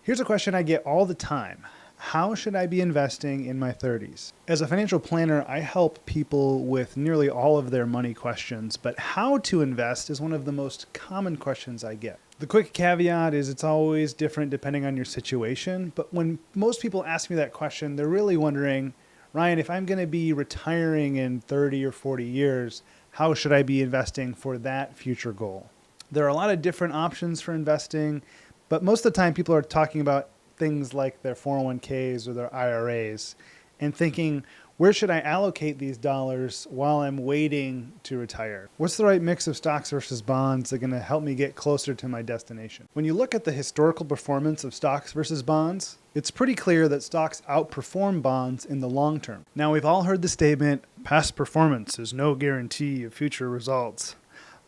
Here's a question I get all the time. How should I be investing in my 30s? As a financial planner, I help people with nearly all of their money questions, but how to invest is one of the most common questions I get. The quick caveat is it's always different depending on your situation, but when most people ask me that question, they're really wondering, Ryan, if I'm going to be retiring in 30 or 40 years, how should I be investing for that future goal? There are a lot of different options for investing, but most of the time people are talking about things like their 401ks or their IRAs and thinking, where should I allocate these dollars while I'm waiting to retire? What's the right mix of stocks versus bonds that are going to help me get closer to my destination? When you look at the historical performance of stocks versus bonds, it's pretty clear that stocks outperform bonds in the long term. Now, we've all heard the statement, past performance is no guarantee of future results.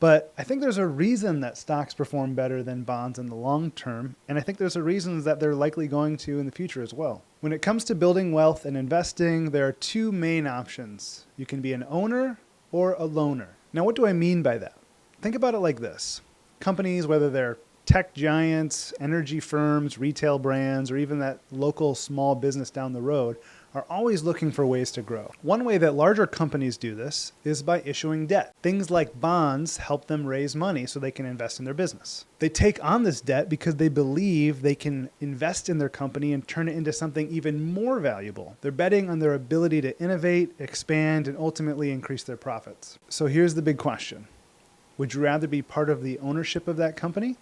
But I think there's a reason that stocks perform better than bonds in the long term, and I think there's a reason that they're likely going to in the future as well. When it comes to building wealth and investing, there are two main options. You can be an owner or a loaner. Now, what do I mean by that? Think about it like this. Companies, whether they're tech giants, energy firms, retail brands, or even that local small business down the road, are always looking for ways to grow. One way that larger companies do this is by issuing debt. Things like bonds help them raise money so they can invest in their business. They take on this debt because they believe they can invest in their company and turn it into something even more valuable. They're betting on their ability to innovate, expand, and ultimately increase their profits. So here's the big question. Would you rather be part of the ownership of that company?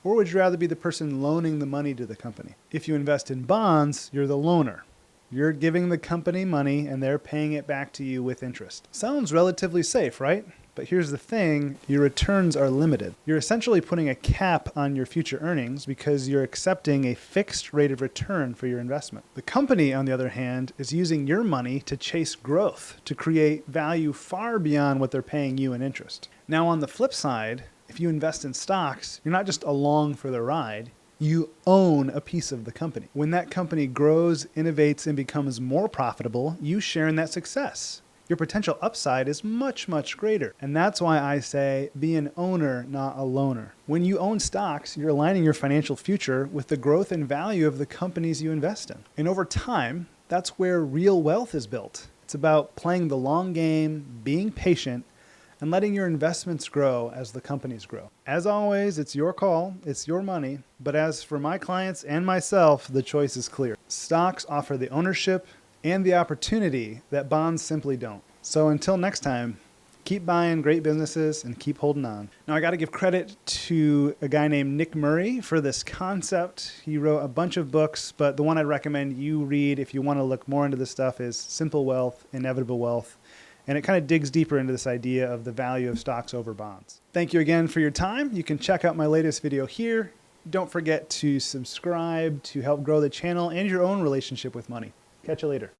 Or would you rather be the person loaning the money to the company? If you invest in bonds, you're the loaner. You're giving the company money and they're paying it back to you with interest. Sounds relatively safe, right? But here's the thing, your returns are limited. You're essentially putting a cap on your future earnings because you're accepting a fixed rate of return for your investment. The company, on the other hand, is using your money to chase growth, to create value far beyond what they're paying you in interest. Now, on the flip side, if you invest in stocks, you're not just along for the ride. You own a piece of the company. When that company grows, innovates, and becomes more profitable, you share in that success. Your potential upside is much, much greater. And that's why I say be an owner, not a loaner. When you own stocks, you're aligning your financial future with the growth and value of the companies you invest in. And over time, that's where real wealth is built. It's about playing the long game, being patient, and letting your investments grow as the companies grow. As always, it's your call, it's your money, but as for my clients and myself, the choice is clear. Stocks offer the ownership and the opportunity that bonds simply don't. So until next time, keep buying great businesses and keep holding on. Now, I got to give credit to a guy named Nick Murray for this concept. He wrote a bunch of books, but the one I'd recommend you read if you want to look more into this stuff is Simple Wealth, Inevitable Wealth. And it kind of digs deeper into this idea of the value of stocks over bonds. Thank you again for your time. You can check out my latest video here. Don't forget to subscribe to help grow the channel and your own relationship with money. Catch you later.